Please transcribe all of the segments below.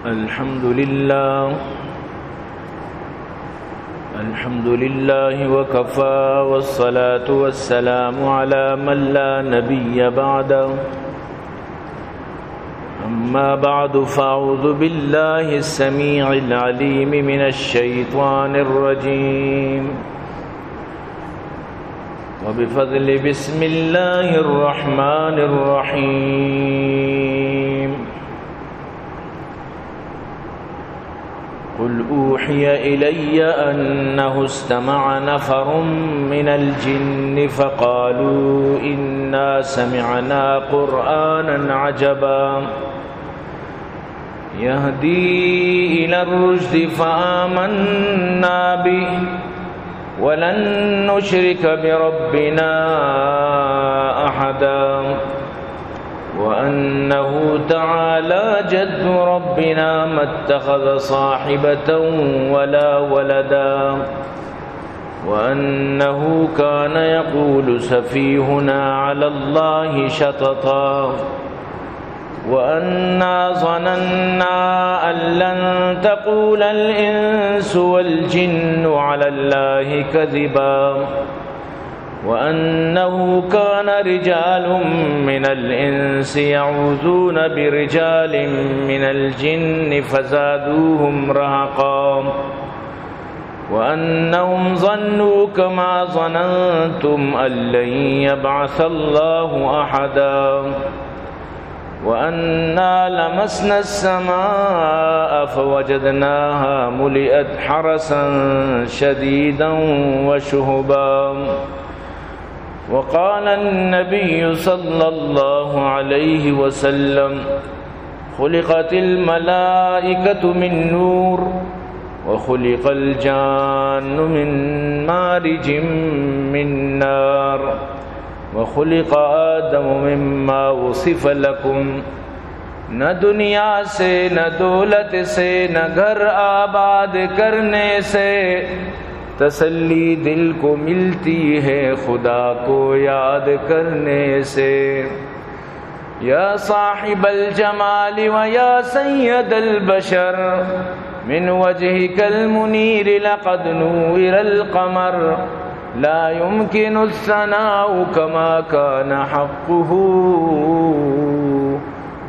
الحمد لله وكفى والصلاة والسلام على من لا نبي بعده أما بعد فأعوذ بالله السميع العليم من الشيطان الرجيم وبفضل بسم الله الرحمن الرحيم قل أوحي إلي أنه استمع نفر من الجن فقالوا إنا سمعنا قرآنا عجبا يهدي إلى الرشد فآمنا به ولن نشرك بربنا أحدا وأنه تعالى جد ربنا ما اتخذ صاحبة ولا ولدا وأنه كان يقول سفيهنا على الله شططا وأنا ظننا أن لن تقول الإنس والجن على الله كذبا وأنه كان رجال من الإنس يعوذون برجال من الجن فزادوهم رهقا وأنهم ظنوا كما ظننتم أن لن يبعث الله أحدا وأنا لمسنا السماء فوجدناها ملئت حرسا شديدا وشهبا وقال النبي صلى الله عليه وسلم خلقت الملائكة من نور وخلق الجان من مارج من نار وخلق آدم مما وصف لكم نہ دنیا سے نہ دولت سے نہ گھر آباد کرنے سے تسلی دل کو ملتی ہے خدا کو یاد کرنے سے یا صاحب الجمال و یا سید البشر من وجهك المنير لقد نور القمر لا يمكن الثناء كما كان حقه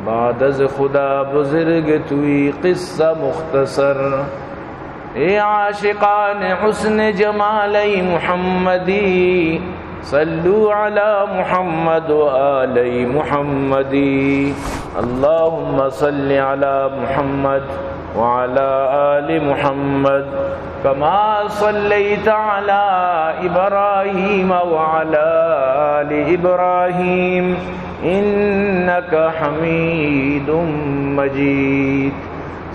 بعد از خدا بزرگ توی قصہ مختصر اے عاشقان حسن جمالی محمدی صلو علی محمد و آلی محمدی اللہم صل علی محمد وعلى آل محمد كما صليت على إبراهيم وعلى آل إبراهيم إنك حميد مجيد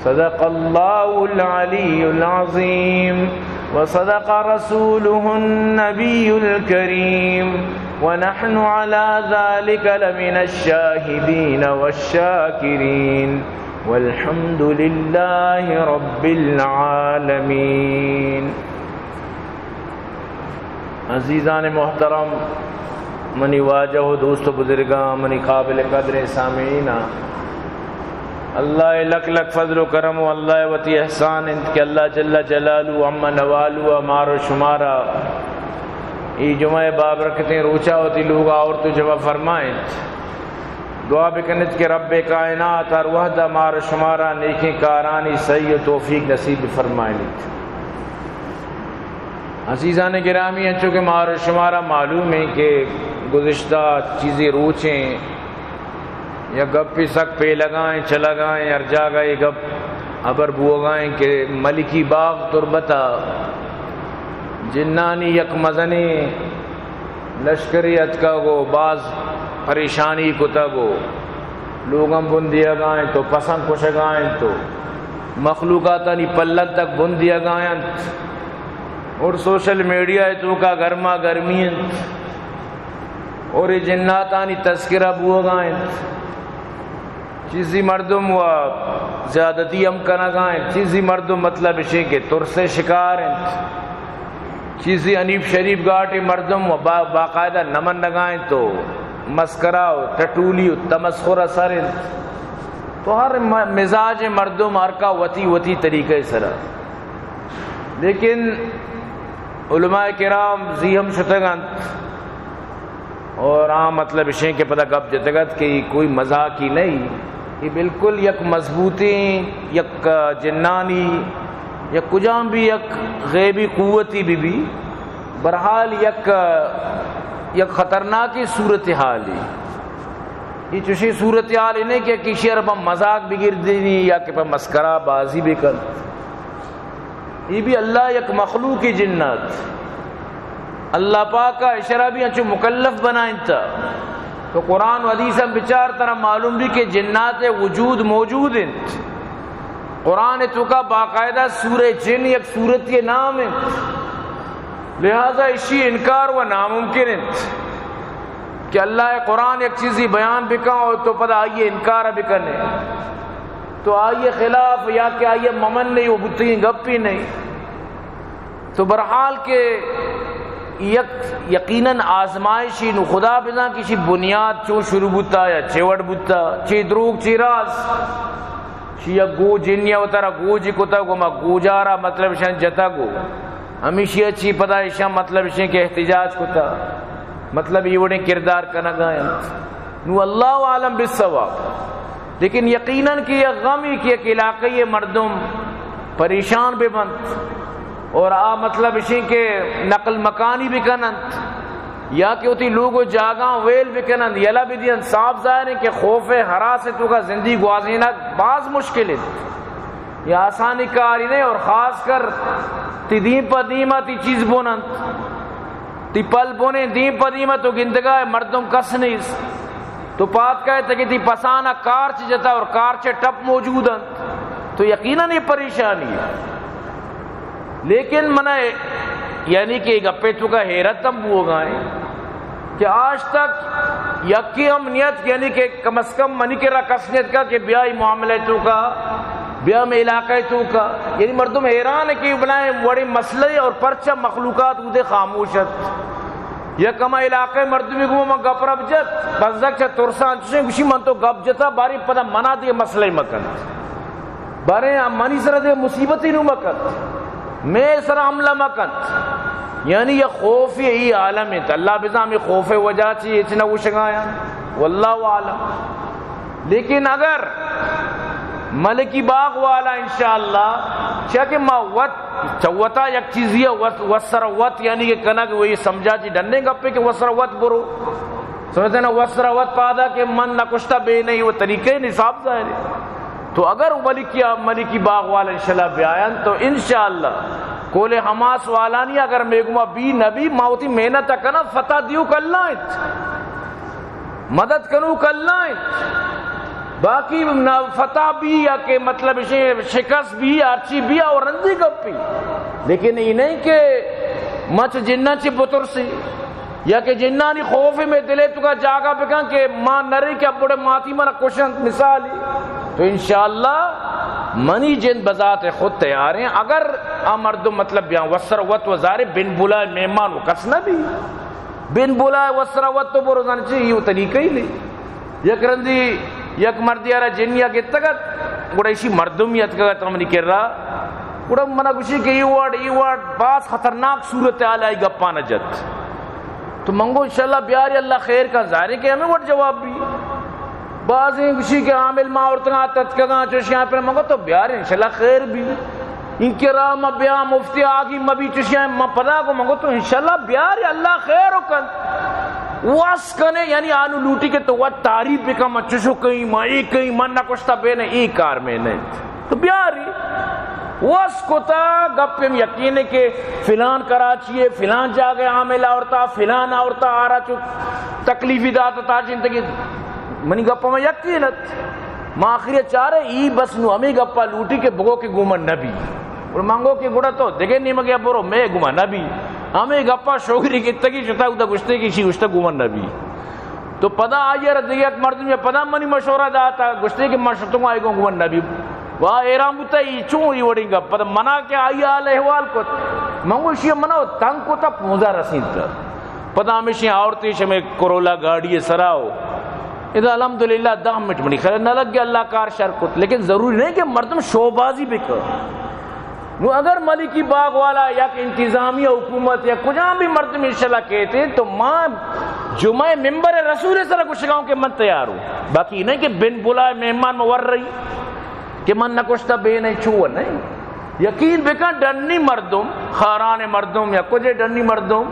صدق الله العلي العظيم وصدق رسوله النبي الكريم ونحن على ذلك لمن الشاهدين والشاكرين والحمد لله رب العالمين. عزیزان محترم، منی واجہ و دوست و بزرگاں، منی قابل قدر سامعین، اللہ لک لک فضل و کرم و اللہ وتی احسان انت کہ اللہ جل جلالہ عما نوالو مار و شمارا ای جمعہ بابرکتیں روچا ہوتی لوگا اور تو جمع فرمائیں دعا بکنت کہ رب کائنات اور وحدہ مار شمارہ نیکی کارانی صحیح توفیق نصیب فرمائیں. عزیزان گرامی، چونکہ مار شمارہ معلوم ہے کہ گزشتہ چیزیں روچیں یا گپ پہ سک پہ لگائیں چلا گائیں اور جا گئے گپ ابر بو گائیں کہ ملکی باغ تربتا جنانی یک مزنی لشکریت کا گو باز پریشانی کتا گو لوگاں بندیا گائیں تو پسند کش گائیں تو مخلوقاتانی پلک تک بندیا گائیں اور سوشل میڈیا تو کا گرما گرمی اور جناتانی تذکرہ بو گائیں چیزی مردم و زیادتی ہم کنا گائیں چیزی مردم مطلب اسے کہ تر سے شکار ہیں چیزی انیب شریف گاٹے مردم و باقاعدہ نمن نگائیں تو مسکرہ و ٹٹولی و تمسخر اثر تو ہر مزاج مردم ہر کا وتی طریقے سرا، لیکن علماء کرام زیہم شتگند اور عام مطلب اشیں کے پتہ گپ جتگت کہ کوئی مذاق ہی نہیں، یہ بالکل یک مضبوطی، یک جنانی، یک کجام بھی یک غیبی قوتی بھی برحال یک خطرناکی صورتحالی، یہ چوشی صورتحال انہیں کہ کسی عربہ مذاق بگیر دینی یا کہ پہ مسکرہ بازی بھی کر، یہ بھی اللہ یک مخلوقی جنات اللہ پاک کا اشارہ بھی انچو مکلف بنائیں تا، تو قرآن و حدیث ہم بچار طرح معلوم بھی کہ جنات وجود موجود ہیں، قرآن تو کا باقاعدہ سورہ جن یک صورت کے نام ہے، لہذا اسی انکار و ناممکن ہے کہ اللہ قرآن ایک چیزی بیان بکا اور تو پتہ آئیے انکار بکنے، تو آئیے خلاف یا کہ آئیے ممن نہیں وہ بتیں گپی نہیں، تو برحال کے یقیناً آزمائشی نو خدا بنا کسی بنیاد چون شروع بوتا یا چیوڑ بوتا چی دروگ چی راز چی یا گو جنیا و ترہ گو جی کتا گو ما گو جارا مطلب شان جتا گو ہمیشہ چی پتا شان مطلب شان کے احتجاج کتا مطلب یہ وڑیں کردار کنا گایا نو اللہ عالم بالصواب، لیکن یقیناً کہ یہ غمی کہ ایک علاقی مردم پریشان بے بند اور مطلب اسی کے نقل مکانی بھی کنند یا کہ ہوتی لوگوں جاگاں ویل بھی کنند یلا بھی دین صاف ظاہر ہے کہ خوف حراستوں کا زندگی گوازینا بعض مشکل ہے یہ آسانی کاری نہیں، اور خاص کر تی دین پا دیمہ تی چیز بونند تی پل بونے دین پا دیمہ تو گندگاہ مردم کس نہیں، تو پات کہتے کہ تی پسانہ کارچ جتا اور کارچ ٹپ موجود ہیں، تو یقیناً یہ پریشانی ہے، لیکن منہ یعنی کہ گپے تو کا حیرت تم ہو گئے کہ آج تک یکی ہم نیت یعنی کہ کم از کم منی کے رکسنیت کا کہ بیائی معاملے تو کا بیا میں علاقہ تو کا، یعنی مردم حیران ہے کہ بنائیں بڑے مسئلے اور پرچہ مخلوقات ادھے خاموشت یا کما علاقہ مردمی کو میں گپ رب جت بزدک چا ترسان چشیں کشی من تو گپ جتا باری پدا منا دے مسئلے مکن بارے منی سر دے مصیبتی نو مکن میں سر عملہ مکن، یعنی یہ خوف یہی عالم ہے، اللہ بزامی خوف وجہ چی اتنا وہ شگایا واللہ عالم، لیکن اگر ملکی باغ والا انشاءاللہ چاکہ ما چوتا یک چیزی ہے وسروت یعنی کہ کنا کہ وہی سمجھا چی ڈننے گپے کہ وسروت برو سمجھتے نا وسروت پادا کہ من نکشتا بے نہیں وہ طریقے نصاب ظاہر ہے، تو اگر ملکی باغ والا انشاءاللہ بیان تو انشاءاللہ کولے حماس والا نہیں اگر میگما بی نبی ماوتی محنت کنا فتح دیو کلائیں مدد کنو کلائیں باقی فتح بھی یا کہ مطلب شکست بھی ارچی بھی اور رندی گپی، لیکن یہ نہیں کہ مچ جنہ چی بطر سی یا کہ جنانی خوف میں دلے تو کا جاگا بکن کہ ماں نری کہ بڑے ماتی منا کشن مثالی، تو انشاءاللہ منی جن بذات خود تیار ہیں اگر مردم مطلب بیان وسروت وزارے بن بلائے مہمان وکس نہ بھی بن بلائے وسروت تو بروزان چاہیے یہ طریقہ ہی نہیں، یک رندی یک مردی آرہ جنیا کے تگت گوڑا اسی مردمیت کا تمہیں کر رہا گوڑا منہ کچھ کہ یہ وارڈ بعض خطرناک صورت آلائی گپا نجت، تو منگو انشاءاللہ بیاری اللہ خیر کا ظاہر ہے کہ ہمیں وارڈ جواب بھی بعض ہیں کسی کے عامل ماں عورتگاں تتکگاں چوشیاں پر منگو تو بیاری انشاءاللہ خیر بھی ان کے راہ بیاں مفتی آگی مبی چوشیاں ماں پدا کو منگو تو انشاءاللہ بیاری اللہ خیر ہو کن واس کنے یعنی آنو لوٹی کے تو وقت تعریف بکا میں چشو کہیں میں ایک کہیں من نکشتا بینے ایک کار میں نہیں، تو بیاری واس کو تا گپ میں یقین ہے کہ فلان کراچی ہے فلان جاگے عامل عورتا فلان عورتا آرہ چو تکلیفی داتا تا زندگی منی گپا میں یقینت ماں آخری چارے ای بس نو ہمیں گپا لوٹی کے بگو کے گومن نبی اور مانگو کہ گوڑا تو دیکھے نہیں مگیا برو میں گوما نبی ہمیں گپا شوگری کی تکی شتا ہوتا گشتے کی شی گشتا گومن نبی، تو پدا آئیے ردگی ایک مردم یا پدا منی مشورہ داتا گشتے کی مشورتوں آئی گو گومن نبی واہ ایرام بوتا ای چون ای وڑیں گا پدا منا کے آئی آل احوال کو مانگو اسی مناو تنگ کو تا پونزا رسید تا پدا ہمیشہ آورتی شمیں کرولا گاڑی سراؤ ادھر الحمدللہ 10 منٹ منی خیر نہ لگ گیا اللہ کار شرکت. لیکن ضروری نہیں کہ مردم شوبازی بھی کر. اگر ملکی باغ والا یا انتظامیہ حکومت یا کجا بھی مردم انشاءاللہ کہتے ہیں تو ماں جمعہ ممبر رسول سر کچھ گاؤں کے من تیار ہوں. باقی نہیں کہ بن بلائے مہمان مور رہی کہ من نہ کچھ بے نہیں چھو نہیں. یقین بکن ڈنی مردم خاران مردم یا کجے ڈنی مردم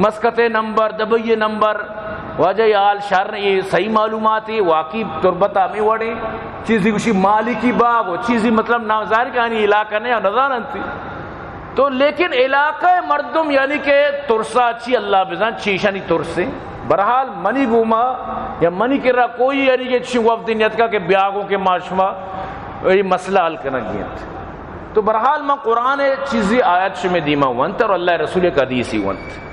مسکت نمبر دبئی نمبر واجہ حال شہر یہ صحیح معلومات ہے واقعی تربت ہمیں وڑے چیزی کچھ مالی کی باغ ہو چیزی مطلب ناظر کہانی علاقہ نہیں نظر تھی تو لیکن علاقہ مردم یعنی کہ ترسا اچھی اللہ بزان چیشانی ترسے برحال منی گوما یا منی کرا کوئی یعنی کہ وفد نیت کا کہ بیاگوں کے معاشمہ یہ مسئلہ حل کرنا گیا. تو برحال میں قرآن چیزی آیت میں دیما ونت اور اللہ رسول کا حدیثی ونت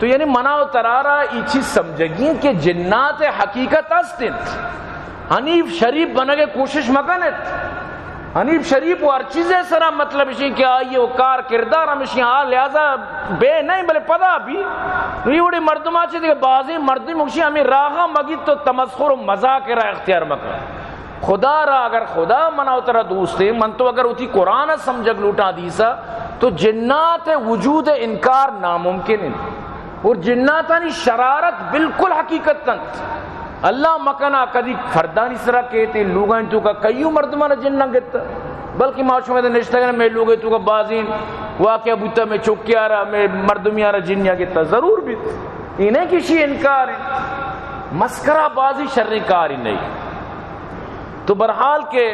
تو یعنی منع و ترارا یہ چیز سمجھگی کہ جنات حقیقت استنت حنیف شریف بنگے کوشش مکنت حنیف شریف و ہر چیزیں سرا مطلب اسی کہ آئیے وہ کار کردار ہم اسی حال لہذا بے نہیں بلے پدا بھی یہ بڑی مردمہ چیز کہ بعضی مردم اسی ہمیں راہا مگید تو تمسخر و مذاق را اختیار مکن خدا را اگر خدا منع و ترا دوستے من تو اگر اتی قرآن سمجھگ لوٹا دیسا تو جنات وجود انکار ناممکن ہے اور جناتانی شرارت بالکل حقیقت تنت اللہ مکنا کدی فردانی سرا کہتے لوگاں تو کا کئیو مردمانہ جنہ گتا بلکہ معاشرے میں نشتگن میں لوگے تو کا بازین واقعہ بوتا میں چوکیا رہا میں مردمی آرہ جنیا گتا ضرور بھی انہیں کسی انکار ہے مسکرہ بازی شرری کاری نہیں. تو برحال کے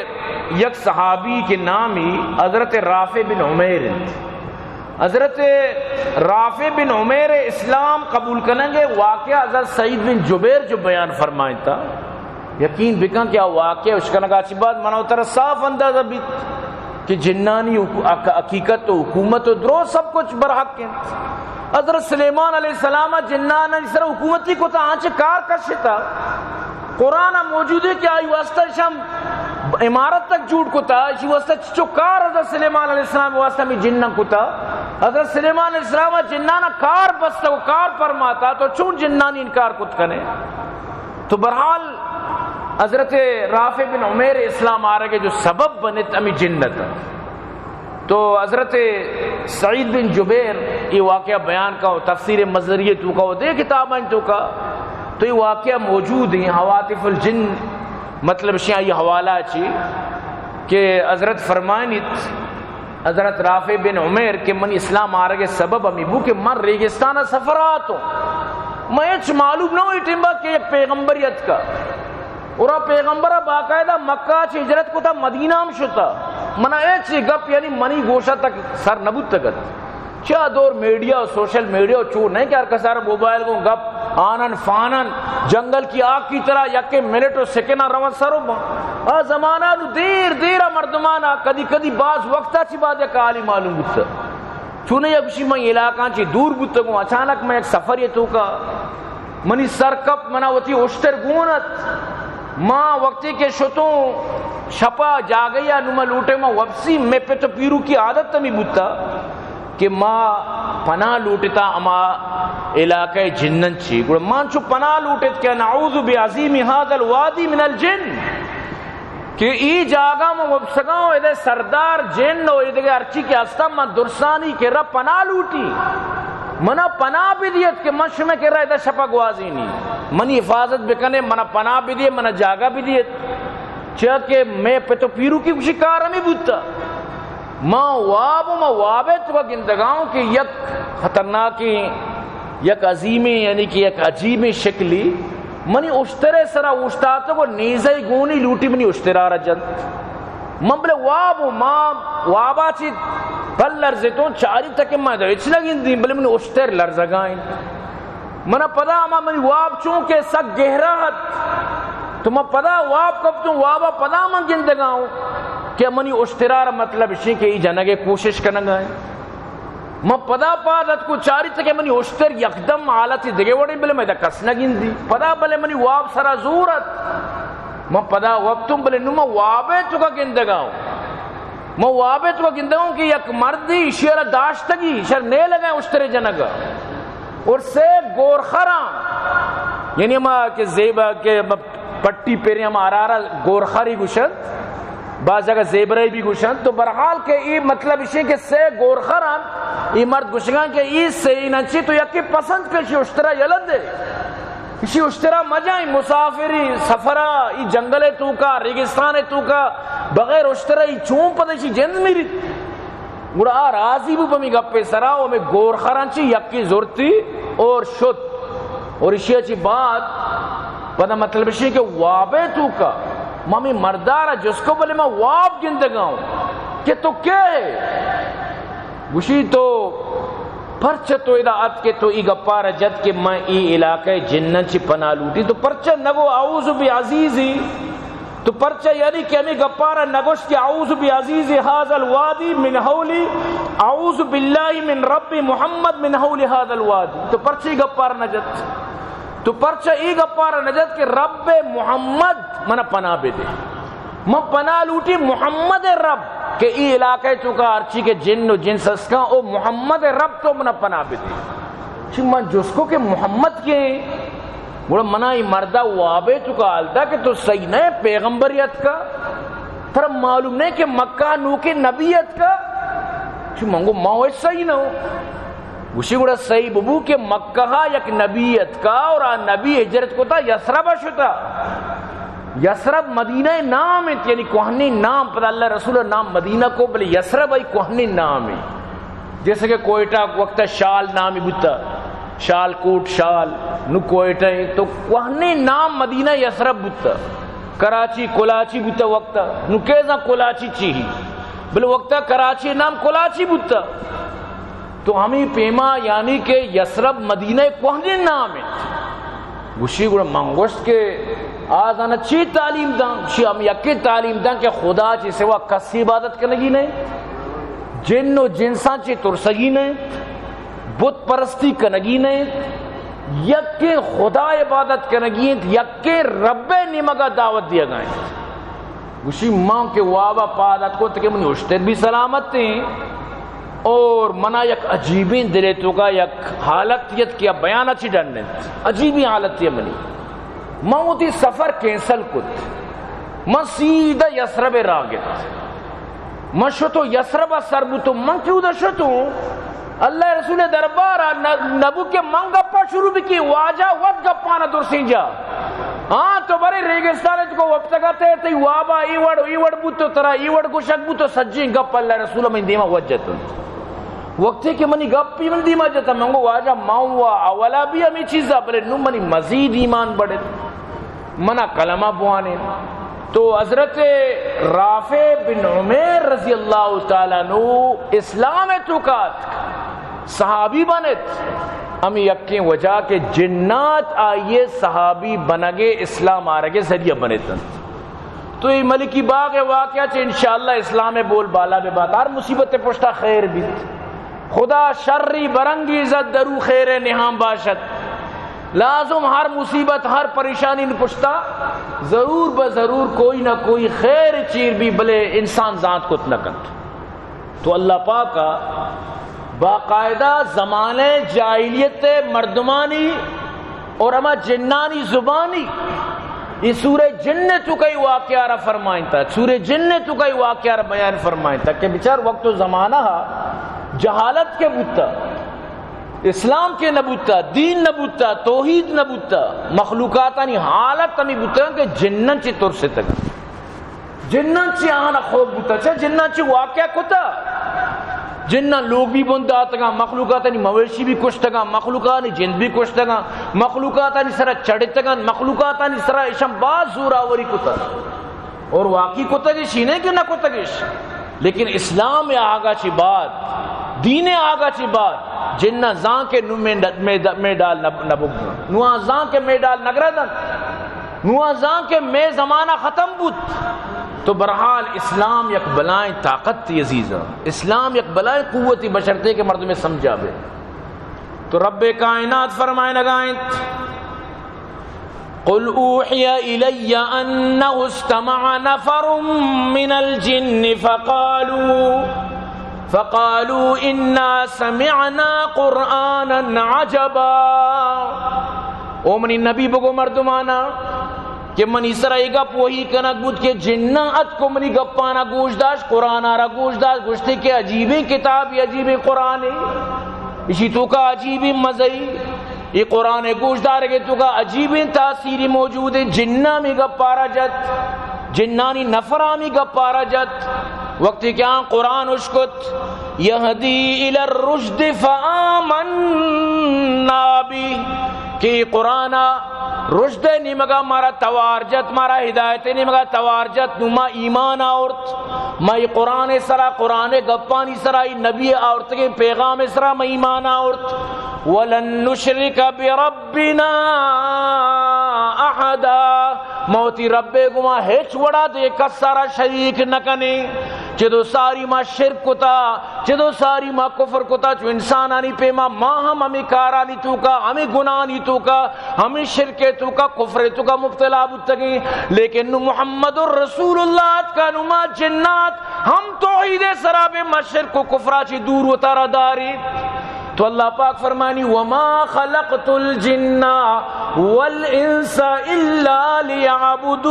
یک صحابی کے نام ہی حضرت رافع بن عمیر حضرت رافع بن عمیر اسلام قبول کریں گے واقعہ حضرت سعید بن جبیر جو بیان فرمائیں تھا یقین بکن کیا واقعہ اس کا نگاہ چی بات منو ترہ صاف اندازہ بھی کہ جنانی حقیقت و حکومت و درو سب کچھ برحق ہیں. حضرت سلیمان علیہ السلام جنان اس طرح حکومتی کو تا آنچہ کار کرشتا قرآن موجود ہے کہ آئی واسطہ شام امارت تک جھوٹ کو تا اسی واسطہ چو کار حضرت سلیمان علیہ السلام واسطہ میں جنہ کو تا حضرت سلیمان علیہ السلام جنانا کار بستا وہ کار پرماتا تو چون جنانی انکار کت کنے. تو برحال حضرت رافع بن عمیر اسلام آرگے جو سبب بنت امی جنت تو حضرت سعید بن جبیر یہ واقعہ بیان کا تفسیر مزریہ تو کا دے کتابیں تو کا تو یہ واقعہ موجود ہیں حواتف الجن مطلب شیعہ یہ حوالہ چی کہ حضرت فرمائنیت حضرت رافع بن عمیر کہ من اسلام آرگے سبب ہمیں بو کہ من ریگستانہ سفر آتا ہوں میں اچھ معلوم نہ ہوئی ٹھمبا کہ ایک پیغمبریت کا اور پیغمبرہ باقاعدہ مکہ چی ہجرت کو تھا مدینہ ہم شتا منہ ایچ گپ یعنی منی گوشہ تک سر نبوت تکت چاہ دور میڈیا سوشل میڈیا چور نہیں کہ ہر کسار موبائل کو گپ آنن فانن جنگل کی آگ کی طرح یکے منٹ و سکنہ روان سرو با زمانہ نو دیر دیر مردمانہ کدی کدی بعض وقتا چی بات یک عالی معلوم بودتا چونے یک بشی میں علاقہ چی دور بودتا گوں اچانک میں ایک سفر یہ تو کا منی سرکپ منا ہوتی اشتر گونت ماں وقتی کے شتوں شپا جاگیا نمہ لوٹے ماں وپسی میں پہ تو پیرو کی عادت تمی بودتا کہ ماں پناہ لوٹتا اما علاقہ جنن چی گوڑا ماں چو پناہ لوٹت کہ نعوذ بعظیم هذا الوادی من الجن کہ ای جاگا میں وبسگاؤں ادھے سردار جن و ادھے ارچی کے ہستا ماں درسانی کے رب پناہ لوٹی منا پناہ بھی دیت کہ من شمع کے رہا ادھے شپا گوازی نہیں منی حفاظت بکنے منا پناہ بھی دیت منا جاگا بھی دیت چاہ کہ میں پہ تو پیرو کی کچھ کار ہمیں بودتا ماں وابت و گندگاؤں کی یک خطرناکی یک عظیمی یعنی کہ یک عجیبی شکلی منی اشترے سرا اشتاتا کو نیزائی گونی لوٹی منی اشترا رجت من بلے ماں وابا چی پل لرزتوں چاری تک ماں دا اچھ لگین دی بلے منی اشتر لرزگائیں منا پدا اما منی واب چونکہ سک گہراحت تو میں پدا واب کب توں وابا پدا من گندگاؤں کہ منی اشترار مطلب اسی کہ ای جنگے کوشش کرنگا ہے میں پدا پادت کو چاری تکے منی اشتر یکدم حالتی دگے وڑی بلے میں دا کسنگین دی پدا بلے منی واب سرا زورت میں پدا وقتوں بلے نو میں وابے چکا گندگاؤں میں وابے چکا گندگاؤں کہ یک مردی شیر داشتگی شیر نے لگائیں اشتر جنگا اور سے گورخران یعنی ہم کہ زیبا کے پٹی پیری ہم آرارا گورخری گوشت بعض جگہ زیبرائی بھی گوشت تو برحال کہ یہ مطلب اسی کہ سے گورخران یہ مرد گوشگان کہ یہ صحیح نچی تو یکی پسند کشی اشترا یلد دے اسی اشترا مجائیں مسافری سفرہ یہ جنگل تو کا ریگستان تو کا بغیر اشترا یہ چون پتہ اسی جند میری گوڑا راضی بھی بمی گپے سرا وہ میں گورخران چی یکی زورتی اور شد اور اسی اچھی بات پتہ مطلب اسی کہ وابے تو کا مامی مردارا جس کو بلے میں واب گندگاؤں کہ تو کیا ہے گوشی تو پرچہ تو ادا ات کے تو ای گپارا جد کہ میں ای علاقہ جنن چی پناہ لوٹی تو پرچہ نگو اعوذ بعزیزی تو پرچہ یعنی کہ ہمیں گپارا نگوش کہ اعوذ بعزیزی حاضر الوادی من حولی اعوذ باللہ من رب محمد من حولی حاضر الوادی تو پرچہ ای گپارا نجد تو پرچہ ای گپارا نجد کہ رب محمد منا پناہ بے دے میں پناہ لوٹی محمد رب کہ ای علاقہ تو کا ارچی کے جن و جنس اسکا او محمد رب تو منا پناہ بے دے چی من جس کو کہ محمد کے بڑا منا ای مردہ وابے تو کا آلتا کہ تو صحیح نہیں پیغمبریت کا ترہ معلوم نہیں کہ مکہ نو کے نبیت کا چی منگو ماں صحیح نہ ہو اسی گوڑا صحیح ببو کہ مکہ یک نبیت کا اور نبی ہجرت کو تا یسرب شتا یسرب مدینہ نام ہے یعنی کوہنی نام پتہ اللہ رسول نام مدینہ کو بلے یسرب ای کوہنی نام ہے جیسے کہ کوئٹہ وقت شال نامی بتا شال کوٹ شال نو کوئٹہ ہے تو کوہنی نام مدینہ یسرب بتا کراچی کلاچی بتا وقت نو کیسا کلاچی چیہی بلے وقت کراچی نام کلاچی بتا تو ہمیں پیما یعنی کہ یسرب مدینہ کوہنی نام ہے گوشی گوڑا منگوشت کے آج آنا چی تعلیم دان شی ہم یکی تعلیم دان کہ خدا چی سوا کسی عبادت کرنگی نہیں جن و جنسان چی ترسگی نہیں بت پرستی کرنگی نہیں یکی خدا عبادت کرنگی یکی رب نمگا دعوت دیا گئے گوشی ماں کے وابا پادت کو تکے منی اشتر بھی سلامت تھیں اور منا یک عجیبین دلے تو کا یک حالت یت کیا بیانہ چی ڈننے عجیبی حالت یہ منی میں ہوتی سفر کینسل کت میں سیدھا یسرب راگت میں شتو یسرب سربتو من کیوں دا شتو اللہ رسول دربارہ نبو کے من گپا شروع بھی کی واجہ ود گپانا درسین جا ہاں تو بڑے ریگستان کو وقتگاتے تی وابا ایوڑ بوتو ترا ایوڑ گوشک بوتو سجین گپ اللہ رسول میں دیما وجہتن وقتی کہ منی گپی من دیما جتا منگو واجہ ماؤں اولا بھی ہمیں چیزا بلے نو منی مزید ایمان بڑھے منا کلمہ بوانے تو حضرت رافع بن عمیر رضی اللہ تعالیٰ نو اسلام توکات صحابی بنت ہم یقین وجہ کے جنات آئیے صحابی بنگے اسلام آرگے ذریعہ بنتن تو یہ ملکی باغ واقعہ چھے انشاءاللہ اسلام بول بالا بے بات ہر مصیبت پشتا خیر بیت خدا شری برنگی عزت درو خیر نہام باشد لازم ہر مصیبت ہر پریشانی نے پشتا ضرور بضرور کوئی نہ کوئی خیر چیر بھی بلے انسان ذات کو تنکت تو اللہ پاک کا باقاعدہ زمانے جاہلیت مردمانی اور اما جنانی زبانی یہ سورہ جن تو کئی واقعہ را فرمائیں تھا سورہ جن تو کئی واقعہ را بیان فرمائیں تھا کہ بچار وقت و زمانہ جہالت کے بوتا اسلام کے نبوتا دین نبوتا توحید نبوتا مخلوقاتانی حالت ہمیں بوتا کہ جنن چی طور سے تگا جنن چی آنا خوب بوتا چھا جنن چی واقعہ کتا جنن لوگ بھی بندہ آتا مخلوقاتانی مویشی بھی کشتا مخلوقاتانی جن بھی کشتا مخلوقاتانی سرہ چڑھتا مخلوقاتانی سرہ اشم باز زوراوری کتا اور واقعی کتا گیشی نہیں کہ نہ کتا گیش لیکن اسلام میں آگا چی بات دین آگا چی بات جنہ زان کے نو میں ڈال نبگنا نوہ زان کے میں ڈال نگردن نوہ زان کے میں زمانہ ختم بود تو برحال اسلام یک بلائیں طاقت تھی عزیزہ اسلام یک بلائیں قوتی بشرتے کے مردوں میں سمجھا بے تو رب کائنات فرمائے لگائیں قل اوحی الی انہ استمع نفر من الجن فقالوا انا سمعنا قرآنا عجبا او منی نبی بگو مردمانا کہ من اسرائی گپ وہی کنک بود کہ جنہ ات کو منی گپانا گوش داشت، قرآن آرہ گوش داشت، گوشتے کہ عجیبی کتابی عجیبی قرآن اسی تو کا عجیبی مزئی یہ قرآن گوش دار کے تو کا عجیبی تاثیری موجود ہے. جنہ میں گپارا جت، جنانی نفرامی گپارا جت وقتی کیا قرآن اشکت یہدی الی الرشد فآمنا بی کہ قرآن رشد نیمگا مارا توارجت مارا ہدایت نیمگا توارجت نما ایمان آورت مائی قرآن سرا قرآن گپانی سرا نبی آورت کے پیغام سرا میں ایمان آورت ولن نشرک بربنا احدا موتی رب گما ہیچ وڑا دے کس سارا شریک نکنے چدو ساری ما شرک کتا چدو ساری ما کفر کتا چو انسانانی پیما ما ہمیں کارانی تو کا ہمیں گناہانی تو کا ہمیں شرک تو کا کفر تو کا مبتلا بتگی لیکن محمد الرسول اللہ کا نما جنات ہم توحید سراب ما شرک و کفرا چی دور و تارا داری. تو اللہ پاک فرمانی وما خلقت الجن والانس الا لیعبدون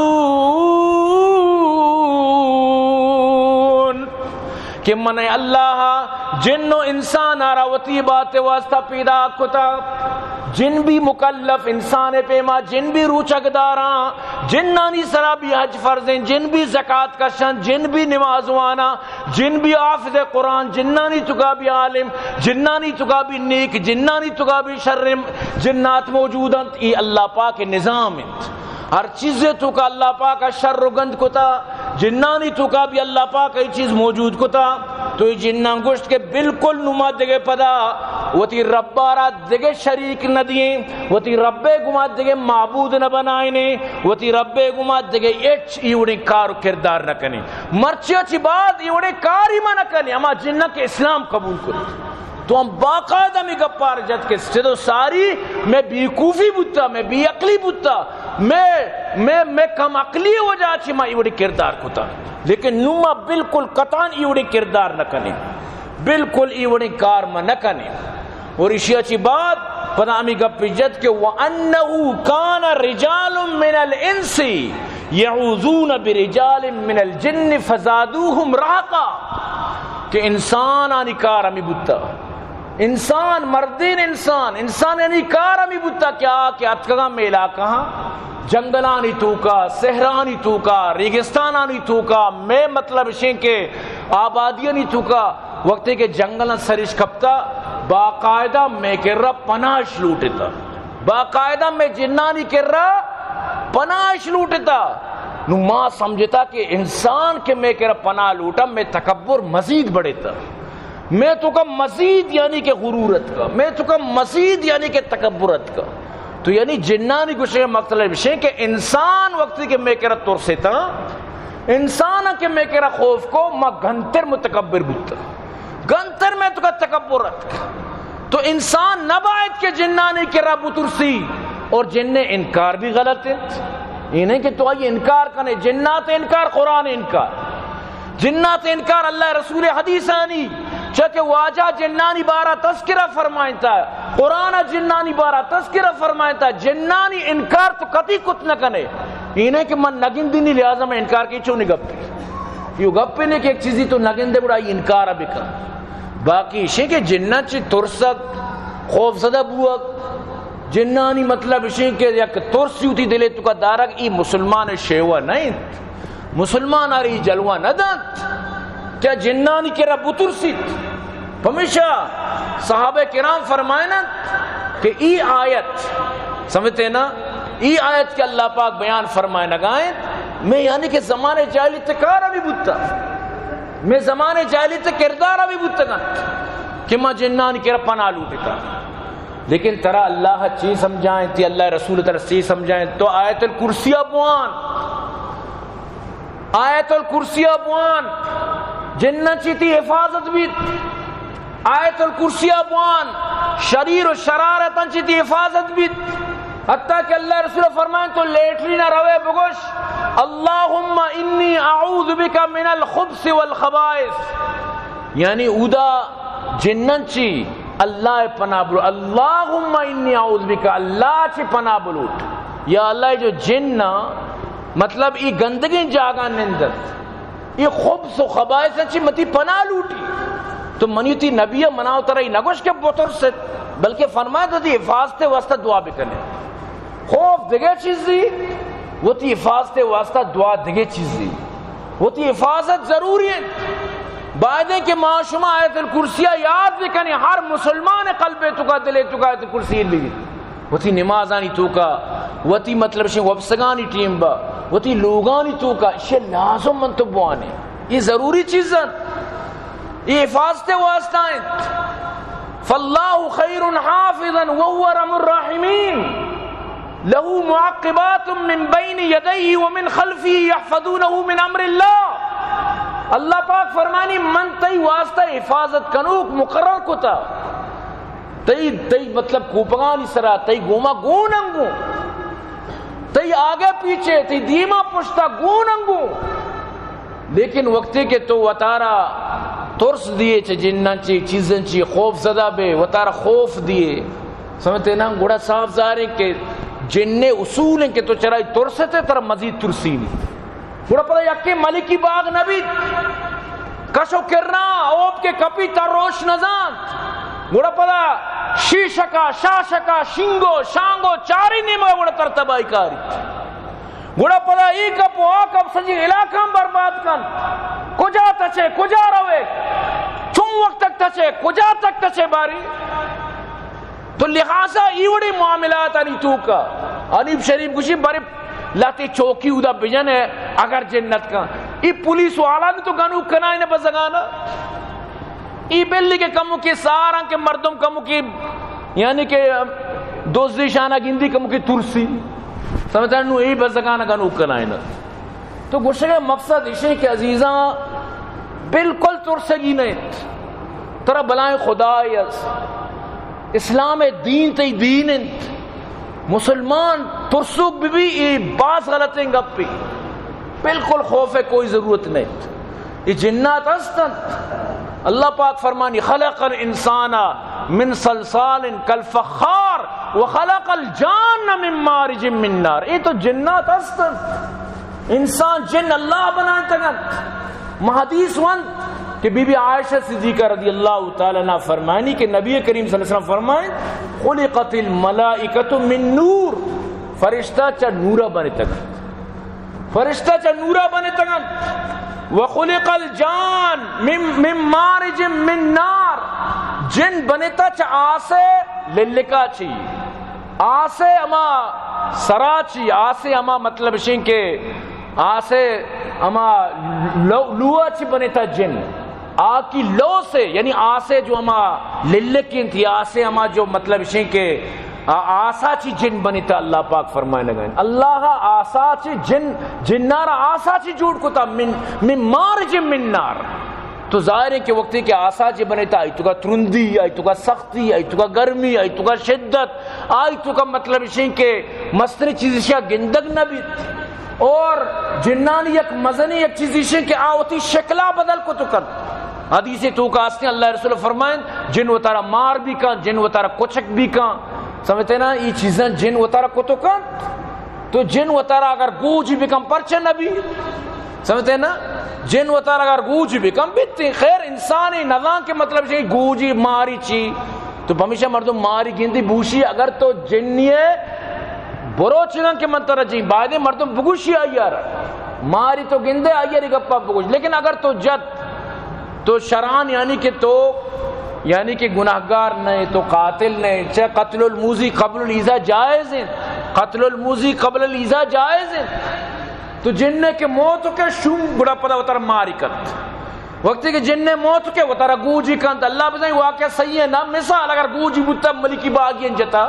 کہ من اللہ جن و انسان آراوتی بات واسطہ پیدا کتا جن بھی مکلف انسان پیما جن بھی روچک داراں جنانی سرا بھی حج فرضیں جن بھی زکاة کا شن جن بھی نمازوانا جن بھی حافظ قرآن جنانی تکا بھی عالم جنانی تکا بھی نیک جنانی تکا بھی شرم جنات موجودند ای اللہ پاک نظام انت ہر چیز تو کا اللہ پاک شر و گند کتا جنانی تو کا بھی اللہ پاک ای چیز موجود کتا تو یہ جنان گوشت کے بالکل نما دگے پدا وہ تی ربارا دگے شریک نہ دیئیں وہ تی رب گما دگے معبود نہ بنائنے وہ تی رب گما دگے ایچ ایوڑے کار و کردار نہ کنے مرچیا چی بات ایوڑے کار ہی نہ کنے اما جنہ کے اسلام قبول کرتے تو ہم باقاعدہ میں گپار جت کے صدو ساری میں بیوقوفی بوتا میں بی عقلی بوتا میں کم عقلی ہو جا چی ما ایوڑی کردار کتا لیکن نوما بالکل قطعاً ایوڑی کردار نہ کنے بالکل ایوڑی کار ما نہ کنے. اور اشیاء چی بات پدا ہمیں گپی جت کہ وَأَنَّهُ كَانَ رِجَالٌ مِّنَ الْإِنسِ يَعُوذُونَ بِرِجَالٍ مِّنَ الْجِنِّ فَزَادُوهُمْ رَهَقًا کہ انسان آنی کار ہمیں بوتا انسان مردین انسان یعنی کار ہمیں بوتا کیا کہ اتکگا میلا کہاں جنگلانی توکا صحرانی توکا ریگستانانی توکا میں مطلب شیں کہ آبادیانی توکا وقتی کہ جنگل سرش کپتا باقاعدہ میں کر رہا پناش لوٹتا باقاعدہ میں جنانی کر رہا پناش لوٹتا نو ماں سمجھتا کہ انسان کے میں کر پناہ لوٹا میں تکبر مزید بڑھے تھا میں تو کا مزید یعنی کہ غرورت کا میں تو کا مزید یعنی کہ تکبرت کا تو یعنی جنانی کچھ مطلب ہے کہ انسان وقتی کے میں کر ترسے تھا انسان کے میں کر خوف کو ما گھنتر متکبر بوتا گھنتر میں تو کا تکبرت کا تو انسان نبایت کے جنانی کے رب ترسی اور جن انکار بھی غلط ہے یہ نہیں کہ تو آئی انکار کرنے جنات انکار قرآن انکار جنات انکار اللہ رسول حدیث آنی چاکہ واجہ جنانی بارہ تذکرہ فرمائنتا ہے قرآن جنانی بارہ تذکرہ فرمائنتا ہے جنانی انکار تو کتی کت نہ کنے یہ نہیں کہ من نگن دینی لہذا میں انکار کی چوں نہیں گپی یہ گپی نہیں کہ ایک چیزی تو نگن دے بڑا یہ انکار بکا باقی شے کہ جنات چی ترسک خوف زدہ بوک جنانی مطلب شے کہ یک ترسی ہوتی دلے تو کا دارک ای مسلمان شیوہ نہیں مسلمان آری جلوہ نہ دانت کیا جنانی کے رب ترسیت ہمیشہ صحابہ کرام فرمائے نا کہ ای آیت سمجھتے نا ای آیت کے اللہ پاک بیان فرمائے نگائیں میں یعنی کہ زمانے جاہلیت کارا بھی بوتا میں زمانے جاہلیت کردارا بھی بوتا گا کہ میں جنانی کے رب پناہ لوٹتا لیکن ترہ اللہ چیز سمجھائیں تی اللہ رسول ترہ چیز سمجھائیں تو آیت الکرسیہ بوان آیت الکرسیہ بوان جنت چیتی حفاظت بھی آیت الکرسیہ بوان شریر و شرارتن چیتی حفاظت بھی حتیٰ کہ اللہ رسول فرمائیں تو لیٹری نہ روے بگوش اللہم انی اعوذ بکا من الخبث والخبائث یعنی اودا جنت چی اللہ پناہ بلوٹ، اللہم انی اعوذ بک، اللہ چی پناہ بلوٹ. یا اللہ جو جن مطلب ای گندگی جاگا نندر ای خبث و خبائث چی متی پناہ لوٹی. تو منیتی نبی مناو ترائی نگوش کے بطر سے، بلکہ فرمایا تو تی حفاظت واسطہ دعا بکنے. خوف دگے چیز دی، وہ تی حفاظت واسطہ دعا دگے چیز دی. وہ تی حفاظت ضروری ہے. بعدیں کہ ما شما آیت الکرسیہ یاد بکنے، ہر مسلمان قلب تو کا دلے تو کا آیت الکرسی لگی. وہ تی نمازانی تو کا، وہ تی مطلب شن وفسگانی ٹیم با، وہ تی لوگانی تو کا، یہ لازم من تو بوانے، یہ ضروری چیزاں، یہ حفاظت واسطہ ہیں. فاللہ خیر حافظا وهو ارحم الراحمین له معقبات من بین یدیہ ومن خلفہ یحفظونہ من امر اللہ. اللہ پاک فرمانی من تی واسطہ حفاظت کنوک مقرر کتا، تی مطلب کوپگانی سرا، تی گوما گوننگو، تی آگے پیچھے، تی دیما پشتا گوننگو. لیکن وقتی کہ تو وطارا ترس دیے چھ جنن چی چیزن چی خوف زدہ بے، وطارا خوف دیے. سمجھتے نا گوڑا صاف ظاہر ہے کہ جننے اصول ہیں کہ تو چرائی ترستے تر مزید ترسی نہیں. گوڑا پتہ یکی ملکی باغ نبی کشو کرنا اوپ کے کپی تر روش نزان. گوڑا پتہ شیشکا شاشکا شنگو شانگو چاری نیمہ گوڑا تر تباہی کاری. گوڑا پتہ ای کپ و آکپ سنجی علاقہ برباد کن، کجا تچے کجا روے، چون وقت تک تچے کجا تک تچے باری. تو لہذا ایوڑی معاملات آنی تو کا انیب شریف کچھ بارے لاتے چوکی ادا بجن ہے اگر جنت کا. ای پولیس والا نے تو گنو کنائے نے بزگانا، ای بلی کے کمو کی سارا کے مردم کمو کی یعنی کہ دوزی شانہ گندی کمو کی ترسی سمجھتا ہے ای بزگانا گنو کنائے نا. تو گوشے مقصد اسے کہ عزیزاں بالکل ترسگی نہیں ترہ بلائیں خدا یس اسلام دین تی دین انت مسلمان ترسوک بھی بعض غلطیں گپی بالکل خوف ہے کوئی ضرورت نہیں. یہ جنات استن اللہ پاک فرمانی خلق الانسان من صلصال کالفخار وخلق الجان من مارج من نار. یہ تو جنات استن انسان جن اللہ بنائیں تگن. محدیث وند کہ بی بی عائشہ صدیقہ رضی اللہ تعالیٰ عنہ فرمانی کہ نبی کریم صلی اللہ علیہ وسلم فرمائیں خلقت الملائکۃ من نور، فرشتہ چا نورہ بنے تگن، فرشتہ چا نورہ بنے تگن. وخلق الجان من مارج من نار، جن بنتا چا آسے للکا چی، آسے اما سرا چی، آسے اما مطلب شین کے آسے اما لوہ چی بنتا جن آگ کی لو سے، یعنی آسے جو اما للکین تھی، آسے اما جو مطلب شین کے آسا چی جن بنی تا. اللہ پاک فرمائے لگائیں اللہ آسا چی جنارا آسا چی جوڑ کو تا من مارج من نار. تو ظاہر ہے کہ وقتی کہ آسا چی بنی تا آئی تو کا ترندی، آئی تو کا سختی، آئی تو کا گرمی، آئی تو کا شدت، آئی تو کا مطلب شین کے مستری چیزشیا گندگ نبی. اور جنانی یک مزنی یک چیزشیا کہ آوتی شکلہ بدل کو تو کر. حدیث تو کا آستے اللہ رسول فرمائیں جن و تارا مار بھی کان، جن و تارا کچک بھی کان. سمجھتے نا یہ چیزیں جن و تارا کو تو کان، تو جن و تارا اگر گوج بھی کم پرچہ نبی، سمجھتے نا جن و تارا اگر گوج بھی کم بیتی. خیر انسانی نظام کے مطلب ہے گوجی ماری چی تو ہمیشہ مردم ماری گندی بوشی اگر تو جنیے برو چگن کے منتر جی بعدے مردم بگوشی آئیار ماری تو گندے آئیاری گپا بگوش. لیکن اگر تو جد تو شران یعنی کہ گناہگار نہیں تو قاتل نہیں، چاہے قتل الموذی قبل الایذا جائز ہے، قتل الموذی قبل الایذا جائز ہے. تو جننے کے موت کے شوم بڑا پدا وطر ماری کت، وقتی کہ جننے موت کے وطر گوجی کت. اللہ بزنی واقعہ صحیح ہے نا. مثال اگر گوجی بودتا ملکی باغین جتا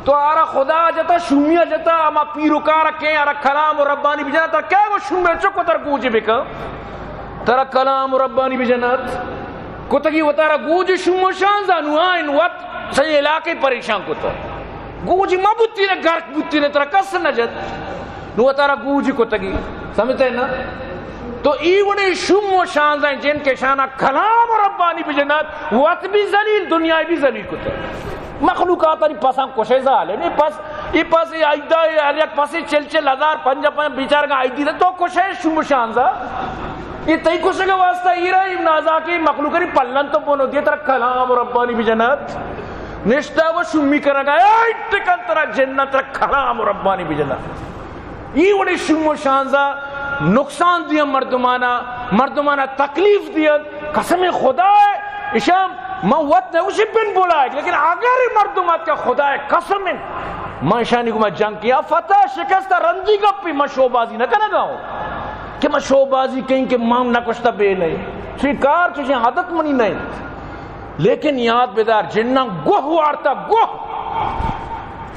تو آرہ خدا جتا شومیہ جتا اما پیروکارا کہیں آرہ کلام و ربانی بجنا تر کیا وہ شومیہ چکو تر گوجی بکا تر کلام و ربانی بجنات کتگی و تارا گوجی شومو شان زانو آئین وقت صحیح علاقے پریشان کتا گوجی ما بوتی نے گرک بوتی نے تر کس نجد نو تارا گوجی کتگی سمجھتے ہیں نا. تو ایوڑے شم و شانز ہیں جن کے شانہ کلام ربانی بجنات وقت بھی ذلیل دنیای بھی ذلیل کتا مخلوقات نہیں پسند کشے زالے نہیں پس یہ پس یہ آئیدہ یک پسی چل ہزار پنجا بیچار کا آئیدی تو کشے شم و شانزہ یہ تئی کشے کا واسطہ ایرہ ابن آزا کی مخلوقی پلن تو بولو دیتا رکھ کلام ربانی بجنات نشتہ وہ شمی کر رکھا ہے ٹکن ترہ جنت رکھ کلام ربانی بجنات یہ وڑی شم و شانزہ نقصان دیا مردمانہ تکلیف دیا قسم خدا ہے اشام موت نے اسی بن بولا ہے لیکن اگر مردمات کا خدا ہے قسم میں شانی کو میں جنگ کیا فتح شکستہ رنجی گپی میں شوبازی نہ کرنا گاؤں کہ میں شوبازی کہیں کہ مام نہ کشتا بے نہیں شکار چیزیں عادت منی نہیں لیکن یاد بیدار جنہ گوہ وارتا گوہ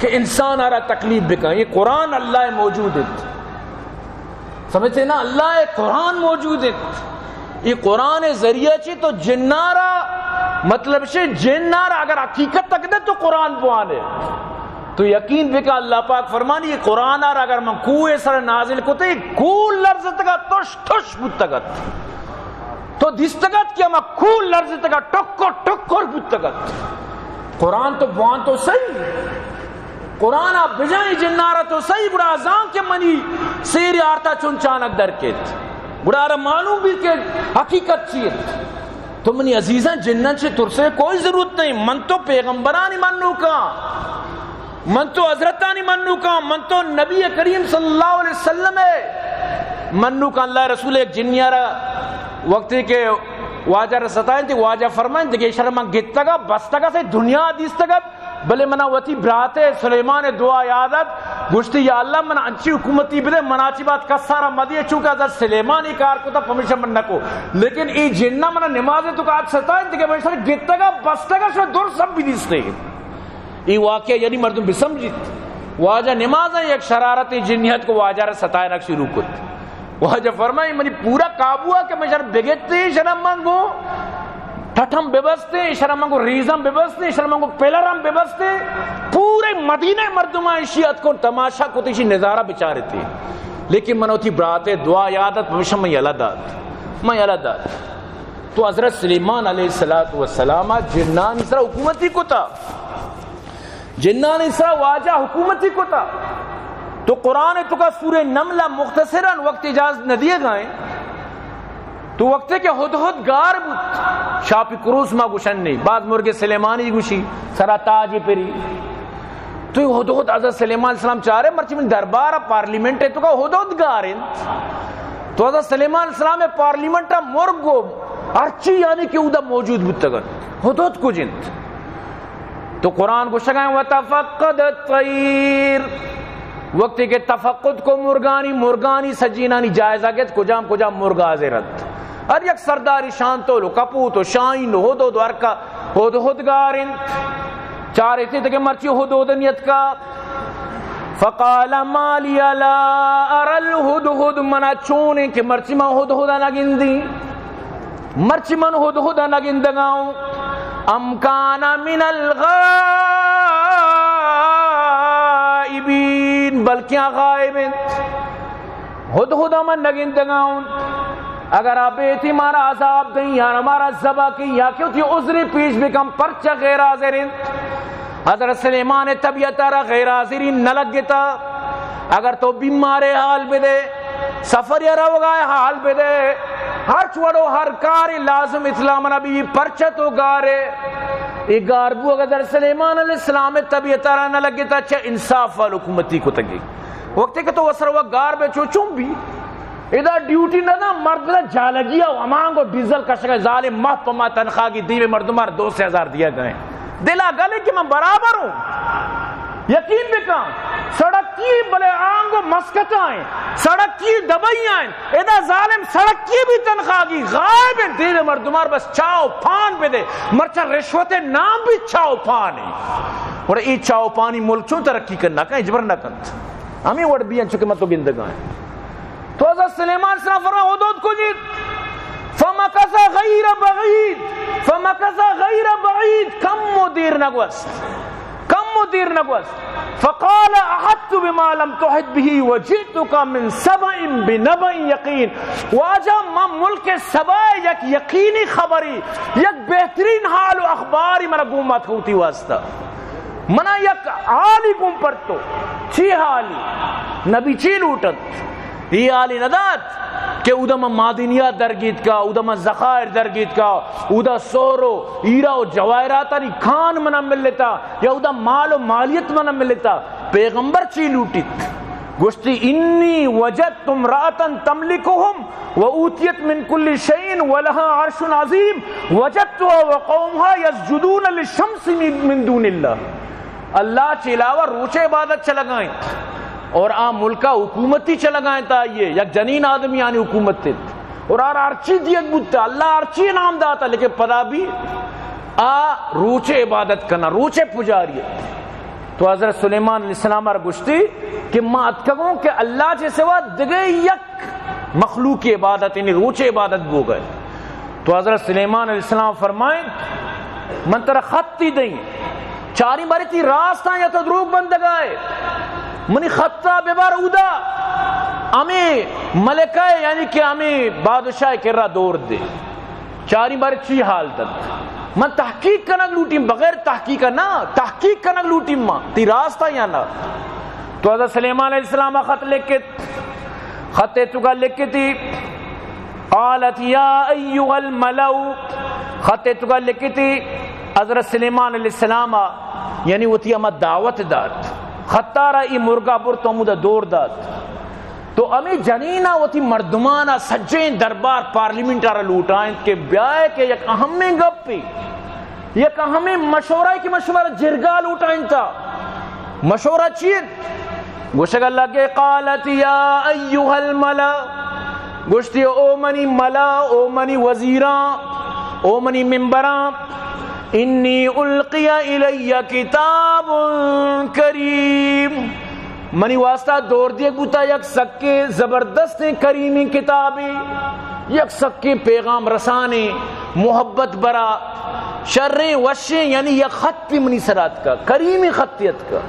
کہ انسان آ رہا تکلیف بکا یہ قرآن اللہ موجود ہے سمجھتے نا اللہ قرآن موجود ہے یہ قرآن ذریعہ چی تو جنارا مطلب سے جنارا اگر حقیقت تک دے تو قرآن بوانے تو یقین بکا اللہ پاک فرمانی یہ قرآن آرہ اگر من کوئے سر نازل کو تے کول لرز تکا توش توش بودتگت تو دستگت کیا میں کول لرز تکا ٹکر بودتگت قرآن تو بوان تو صحیح قرآن آپ بجائیں جنارہ تو صحیح بڑا ازان کے منی سیر آرتا چونچانک درکت بڑا رہا معلوم بھی کہ حقیقت چیت تو منی عزیزاں جنن سے ترسے کوئی ضرورت نہیں من تو پیغمبرانی منو کا من تو حضرتانی منو کا من تو نبی کریم صلی اللہ علیہ وسلم ہے منو کا اللہ رسول ایک جنیارہ وقتی کے واجہ رسطائیں تھی واجہ فرمائیں دیکھے شرمان گتا گا بستا گا سے دنیا دیستا گا بلے منا وطی براتے سلیمان دعا یادت گوشتی یا اللہ منا انچی حکومتی بدے مناچی بات کسارا مدیے چونکہ حضرت سلیمانی کار کو تا پمیشہ من نکو لیکن ای جنہ منا نمازے تو کہا ستائیں دیکھے بشتر گتا گا بستا گا شو دور سب بھی دیستے ای واقعہ یعنی مردم بھی سمجھت واجہ نمازیں ایک شرارتی جنیت کو واجہ رہ ستائیں رکھ شروع کت واجہ فرمائی منی پورا قابو ہے کہ میں شرم بگیتی شرم منگو ٹھٹھم ببستے شرم منگو ریزم ببستے شرم منگو پیلرم ببستے پورے مدینہ مردمان شیعت کو تماشا کو تیشی نظارہ بچارے تھی لیکن منوتی براتے دعا یادت پمیشہ میں یلا داد تو حضرت سلیمان علیہ السلام جنان اسرا حکومتی کو تھا جنان اسرا واجہ حکومتی کو تھا تو قرآن تو کا سورہ نملہ مختصراً وقت اجازت نہ دیے گئے تو وقت کے ہدہد گار بود شاپی کروس ما گوشن نہیں بعض مرگ سلیمانی گوشی سرا تاجی پری تو یہ ہدہد حضرت سلیمان علیہ السلام چاہ رہے مرچی من دربارہ پارلیمنٹ ہے تو کا ہدہد گار ہیں تو حضرت سلیمان علیہ السلام پارلیمنٹا مرگو ارچی یعنی کہ اودا موجود بودتگن ہدہد کو جنت تو قرآن کو شکائیں وَتَفَقَّدَ الطَّيْرِ وقتی کہ تفقد کو مرگانی سجینانی جائزہ گت کجام مرگ آزرت ہر یک سرداری شانتو لو کپوت و شاین و ہدود ورکا ہدہد گارن چارے تھے کہ مرچی ہدودنیت کا فقال مالی لا ارى الهدهد منا چونے کہ مرچی من ہدہد نگندی مرچی من ہدہد نگندگاؤں ام کان من الغائبین بلکہ غائب ہدہد من نگندگاؤں اگر آپ بیتی مارا عذاب دیں یا ہمارا زبا کی یا کیوں تھی عذری پیش بکم پرچہ غیر حاضرین حضرت سلیمان طبیعت را غیر حاضرین نہ لگتا اگر تو بیمارے حال بدے سفر یا روگائے حال بدے ہر چوڑو ہر کاری لازم اسلام نبی پرچہ تو گارے ایک گاربو اگر سلیمان علیہ السلام طبیعت را نہ لگتا اچھا انصاف والحکومتی کو تگی وقت کہ تو وسر وہ گار بے چوچوں بھی ادھا ڈیوٹی نہ دا مرد دا جالگیا ومانگو ڈیزل کا شکل ظالم مح پما تنخواہ کی دیوے مردمار 2,000 دیا گئے دلا گلے کہ میں برابر ہوں یقین بکا سڑک کی بلے آنگو مسکت آئیں سڑک کی دبائی آئیں ادھا ظالم سڑک کی بھی تنخواہ کی غائب ہیں دیوے مردمار بس چاو پان پہ دے مرچہ رشوت نام بھی چاو پان ہے اور ای چاو پانی ملک چون ترقی کرنا کہیں جبر نہ کرنا ہمیں وڑ بھی ہیں چکے میں تو گندگاں ہیں تو حضرت سلیمان صلی اللہ علیہ وسلم حدود کو جیت فمکث غیر بعید کم مدیر نگوست فقال احطت بما لم تحط به وجئتك من سبع بنبأ یقین. واجہ ما ملک سبا یک یقینی خبری یک بہترین حال و اخباری منا گومت ہوتی واسطہ منا یک حالی گم پر تو چی حالی نبی چی لوٹت یہ حالی ندات کہ اودا ما معدنیات درگیت کا اودا ما ذخائر درگیت کا اودا سورو ہیرا و جواہرات نی کھان منا مل لیتا یا اودا مال و مالیت منا مل لیتا. پیغمبر چی لوٹیت گوشتی انی وجدت امرأة تملکهم وأوتیت من کل شیء ولها عرش عظیم وجدتها وقومها یسجدون للشمس من دون اللہ. اللہ کے علاوہ روچے عبادت چلگائیں اور آ ملکہ حکومتی چلگائیں تا یہ یک جنین آدمی یعنی حکومت تھی اور ارچی دیت بودتا اللہ ارچی نام داتا لیکن پدا بھی روچے عبادت کرنا روچے پجاریت. تو حضرت سلیمان علیہ السلام را گشتی کہ ما اتکگوں کہ اللہ سے سوا دگے یک مخلوق کی عبادت یعنی روچے عبادت بو گئے. تو حضرت سلیمان علیہ السلام فرمائیں من ترہ خطی دیں چاری باری تی راستہ یا تو دروگ بندگائے منی خطہ ببار اودا ہمیں ملکہ یعنی کہ ہمیں بادشاہ کرا دور دے چاری باری چی حال تک من تحقیق کنگ لوٹیم بغیر تحقیق نا تحقیق کنگ لوٹیم ماں تی راستہ یا نا. تو حضرت سلیمان علیہ السلام خط لکھت خط چکا لکھتی قالت یا ایوہ الملو خط چکا لکھتی حضرت سلیمان علیہ السلام یعنی وہ تھی ہمیں دعوت داد خطارہ ای مرگا پر تو مدہ دور داد تو ہمیں جنینہ وہ تھی مردمانہ سجین دربار پارلیمنٹ آرہ لوٹائیں کہ بیائے کہ یک اہمیں گپ پی یک اہمیں مشورہ کی مشورہ جرگا لوٹائیں تا مشورہ چیت گوشت اللہ کے قالت یا ایوہ الملا گوشتی او منی ملا او منی وزیران او منی ممبران انی القی الی کتاب کریم منی واسطہ دور دیکھ بوتا یک سکے زبردست کریمی کتابی یک سکے پیغام رسانے محبت برا شر وشے یعنی یک خط پی منی سرات کا کریمی خطیت کا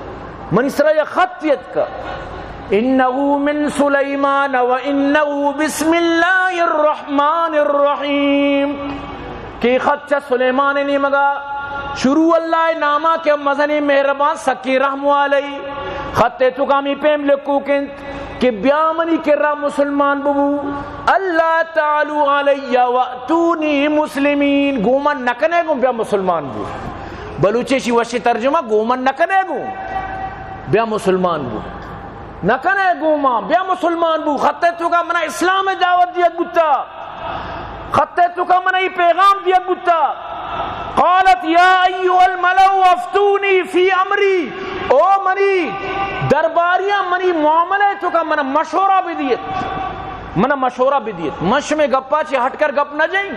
منی سرات یک خطیت کا انہو من سلیمان و انہو بسم اللہ الرحمن الرحیم کہ خط چا سلیمان نے مگا شروع اللہ نامہ کے مزنی مہربان سکی رحم والی خط تو کامی پیم لکو کنت کہ بیامنی کرا مسلمان ببو اللہ تعالی علی واتونی مسلمین گومن نکنے گو بیا مسلمان بو بلوچی شی وشی ترجمہ گومن نکنے گو بیا مسلمان بو نکنے گو ماں بیا مسلمان بو خط تو کا منہ اسلام دعوت دیا گتا خط تو کا منہ پیغام دیا گتا قالت یا ایوہ الملو افتونی فی امری او منی درباریاں منی معاملے تو کا منہ مشورہ بھی دیت منہ مشورہ بھی دیت مش میں گپا چی ہٹ کر گپ نہ جائیں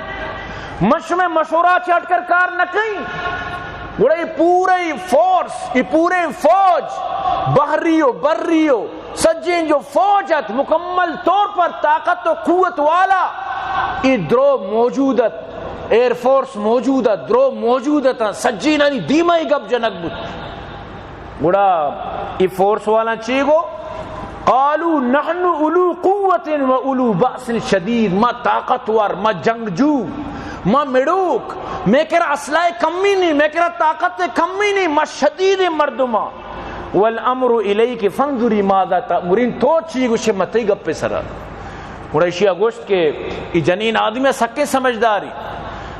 مش میں مشورہ چی ہٹ کر کار نہ کہیں گوڑا یہ پورے فورس یہ پورے فوج بحریو بریو سجین جو فوجت مکمل طور پر طاقت و قوت والا یہ درو موجودت ایئر فورس موجودت درو موجودت سجین انی دیمہ ہی گپ جنک بود گوڑا یہ فورس والا چی گو قالو نحن اولو قوت و اولو بأس شدید ما طاقتور ما جنگجو ما مڑوک میں کہہ رہا اسلحہ کمی نہیں میں کہہ رہا طاقت کمی نہیں ما شدید مردمہ والامر الیک فانظری ماذا تأمرین تو چی گو شمتی گپ پہ سرا گوڑا اشیاء گوشت کے یہ جنین آدمی سکے سمجھداری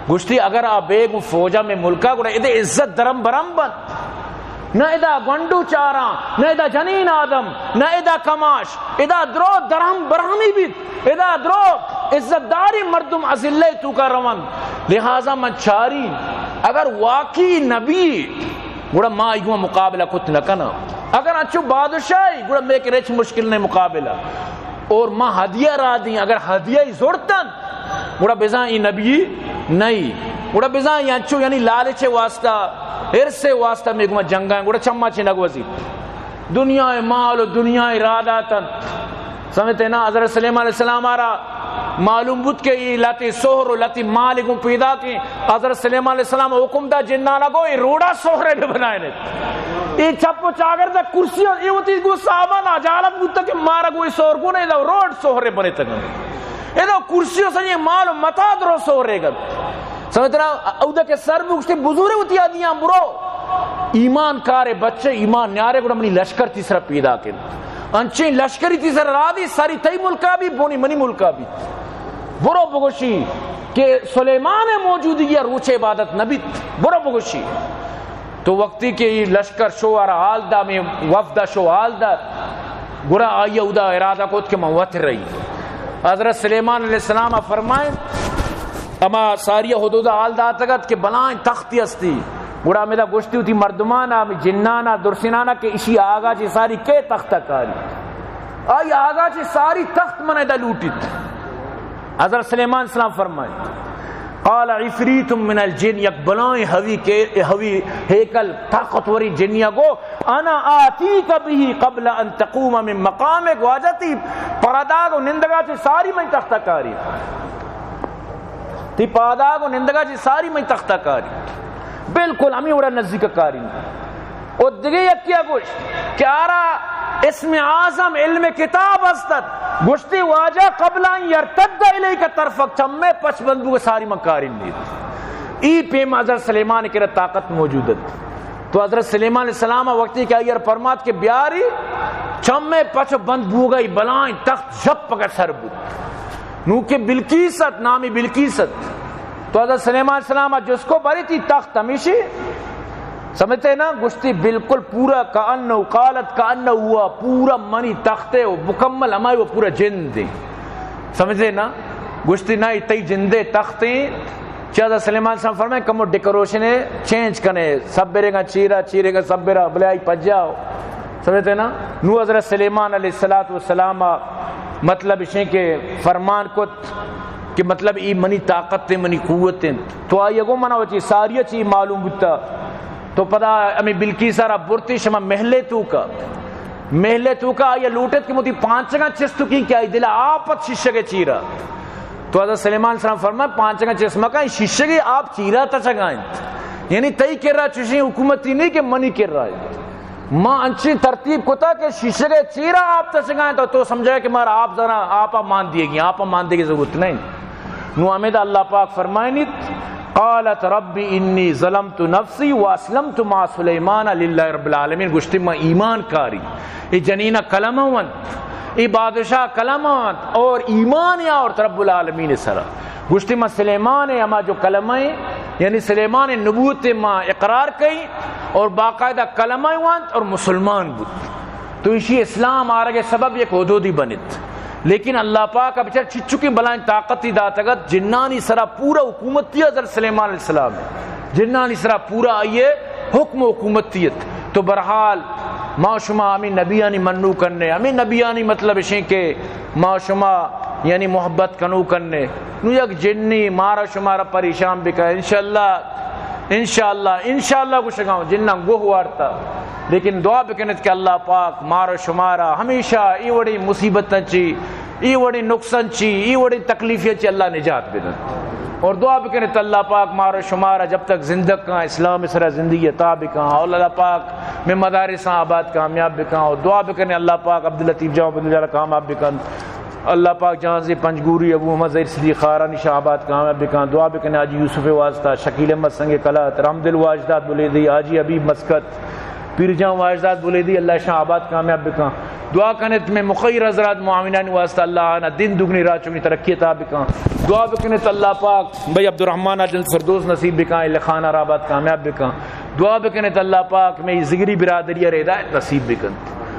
گوشتی اگر آپ بیگ فوجہ میں ملکہ گوڑا ادھے عزت درم برم بند نہ ادا گنڈو چاراں نہ ادا جنین آدم نہ ادا کماش ادا درو درہم برہمی بیت ادا درو عزت داری مردم عزلے تو کا روان لہذا من چاری اگر واقعی نبی گوڑا ماں ایگو مقابلہ کت نکنا اگر اچھو بادشاہی گوڑا میں کرے مشکل نہیں مقابلہ اور ماں ہدیہ را دیں اگر ہدیہ زورتن گوڑا بزاں ای نبی نہیں گوڑا بزاں اچھو یعنی لالچ واسطہ ارسے واسطہ میں گوڑا جنگائیں گوڑا چمہ چنگ وزید دنیا مال و دنیا اراداتن سمجھتے نا حضرت سلیمان علیہ السلام آرہا معلوم بود کہ یہ لاتی سہر و لاتی مال کو پیدا کی حضرت سلیمان علیہ السلام حکم دا جنہ لگو یہ روڑا سہرے بھی بنائے یہ چپ و چاگر دا کرسی یہ ہوتی گو صحابہ نا جالت گوتا کہ مارا گوئی سور کو نہیں دا روڈ سوہرے بنے تکن یہ دا کرسی ہو سنی مال و متا درو سوہرے گا سمجھتنا اودا کے سر بکشتے بزورے ہوتی آدیاں برو ایمان کارے بچے ایمان نیارے گوڑا منی لشکر تیسرا پیدا کر انچیں لشکری تیسرا را دی ساری تی ملکہ بھی بونی منی ملکہ بھی برو بگوشی کہ سلیمان موجودگی روچ عبادت نبیت برو بگوشی تو وقتی کہ لشکر شو آرہ حال دا میں وفدہ شو حال دا گرا آئی اودا ارادہ کو کہ موت رہی حضرت سلیمان علیہ السلام فرمائیں اما ساری حدود حال دا تگت کہ بلائیں تختی استی گڑا میں دا گوشتی ہوتی مردمانا جنانا درسنانا کہ اسی آگا چی ساری کے تختہ کاری آئی آگا چی ساری تخت منہ دا لوٹیت حضرت سلیمان السلام فرمائیں قال عفریت من الجن یک بلائیں ہوی ہیکل طاقتوری جنیا گو انا آتیک بھی قبل ان تقوم من مقامک واجتی پرداغ و نندگا چی ساری میں تختہ کاری تی پاداغ و نندگا چی ساری میں تختہ کاری بالکل ہمیں وڑا نزدیک کاری اور دیگه یکی گوشت کہ آرا اسم اعظم علم کتاب استد گوشتی واجہ قبل ان یرتد الیک طرفک چمے پچ بندو ساری مکارین دید ای پیم حضرت سلیمان کی طاقت موجودت تو حضرت سلیمان علیہ السلام وقتی کہ ایر فرمات کے بیاری چمے پچ بند بوگئی بلائیں تخت جب پکر سر بود نو کہ بلقیست نامی بلقیست تو حضرت سلیمان علیہ السلام جس کو بری تھی تخت ہمیشہ سمجھتے نا گشتی بالکل پورا کانو قالت کانو ہوا پورا منی تختے وہ مکمل ہمارے وہ پورا جن دے سمجھتے نا گشتی نا تی جندے تختے چاہتا سلیمان صاحب فرمائے کمو ڈیکوریشن چینج کنے سب برے گا چیرے گا سب برا بلائی پج جاؤ سمجھتے نا نو حضرت سلیمان علیہ السلام مطلب اسے کہ فرمان کت کہ مطلب ای منی طاقت منی قوت تو آئیے گو منہ وچی ساری چی معلوم بتا تو پدا ہمیں بلکی سارا برتی شما محلے تو کا آئیے لوٹت کی موتی پانچگاں چستو کی کیا دلہ آپت ششگے چیرا تو حضرت سلیمان السلام فرمائے پانچگاں چسمہ کا ششگے آپ چیرا تا چگائیں یعنی تئی کر رہا چشیں حکومتی نہیں کہ منی کر رہا ہے ماں انچی ترتیب کتا کہ ششگے چیرا آپ تا چگائیں تو سمجھائے کہ مارا آپ ذرا آپا مان دیے گی آپا مان دے گی ضرورت نہیں نو امیدہ اللہ پاک فرمائنی قالت ربی انی ظلمت نفسی واسلمت مع سلیمان للہ رب العالمین گشتی میں ایمان کاری ای جنینہ کلمہ وانت ای بادشاہ کلمہ وانت اور ایمان یا اور رب العالمین سرا گشتی میں سلیمان اما جو کلمہ یعنی سلیمان نبوت ما اقرار کئی اور باقاعدہ کلمہ وانت اور مسلمان بود تو اسی اسلام آرگے سبب یک حدودی بنت لیکن اللہ پاک اب چل چچو کی بلائیں طاقتی داتگت جنانی سرا پورا حکومتی حضرت سلیمان علیہ السلام جنانی سرا پورا آئیے حکم حکومتیت تو برحال ما شما ہمیں نبیانی منو کرنے ہمیں نبیانی مطلب اشیں کہ ما شما یعنی محبت کنو کرنے نو یک جنی مارا شمارا پریشان بکا انشاءاللہ کو شگاؤں جنہ گوہ وارتا لیکن دعا بکنت کہ اللہ پاک مارا شمارا ہمیشہ ای وڑی مصیبت چی ای وڑی نقصان چی ای وڑی تکلیفیت چی اللہ نجات بدن اور دعا بکنت اللہ پاک مارا شمارا جب تک زندگ کا اسلام سرا زندگی عطا بکا اور اللہ پاک میں مدارساں آباد کامیاب بکا اور دعا بکنے اللہ پاک عبداللطیف جاؤں بدل کامیاب بکن اللہ پاک جہاں سے پنجگوری ابو محمد زہر صدیق خارہ نشاہ آباد کامیاب بکن دعا بکنے آجی یوسف واسطہ شکیل احمد سنگ کلات رحمدل واجداد بولیدی آجی حبیب مسکت پیر جان واجداد بولیدی اللہ شاہ آباد کامیاب بکن دعا کنت میں مخیر حضرات معاونان واسطہ اللہ آنا دن دگنی رات چگنی ترقی عطا بکن دعا بکنت اللہ پاک بھائی عبدالرحمن جنت فردوس نصیب بکن اللہ خانہ آباد کامیاب بکن دعا بکنت اللہ پاک میں زگری برادری ہدایت نصیب بکن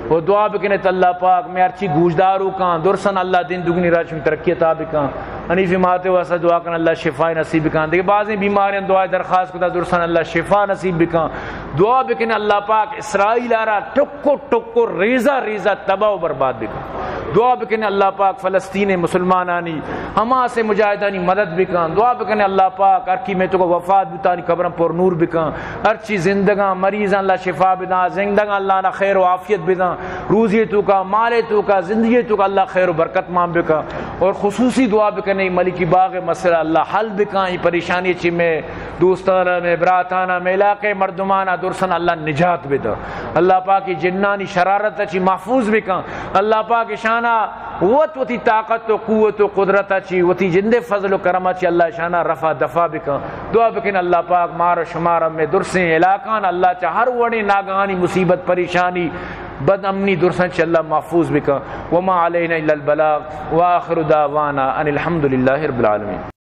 اور دعا بکنت اللہ پاک میں ارچی گوشدارو کان درسن اللہ دن دگنی رات چگنی ترقی عطا بکن حنیفی ماتے واسطہ دعا کن اللہ شفا نصیب بکن دیکھ بعضیں بیماریاں دعا درخواست کتا درسن اللہ شفا نصیب بکن دعا بکن اللہ پاک اسرائیل آرہ ٹکو ٹکو ریزہ ریزہ تباہ و برباد بکن دعا بکن اللہ پاک فلسطین مسلمانانی ہما سے مجاہدانی مدد بکن دعا بکن اللہ پاک ارکی میں تو کو وفات بتانی قبرم پر نور بکن ارچی زندگاں مریضاں اللہ شفا بدن زندگاں اللہ نہ خیر و عافیت بدن روزی تو کا مال تو کا زندگی تو کا اللہ خیر و برکت مان بکن اور خصوصی دعا بکن ملکی باغ مسئلہ اللہ حل بکن پریشانی چی میں دوستانہ میں براتانہ میں علاقے مردمانہ درسن اللہ نجات بدا اللہ پاک کی جنانی شرارت اچھی محفوظ بکن اللہ پاک شانہ وتی طاقت و قوت و قدرت اچھی وتی جند فضل و کرم اچھی اللہ شانہ رفع دفع بکن دعا بکن اللہ پاک مار شمار میں درسیں علاقان اللہ چا ہر وڑی ناگہانی مصیبت پریشانی بد امنی درسن چ اللہ محفوظ بکن وما علینا الا البلاغ وآخر دعوانا ان الحمد للہ رب العالمین.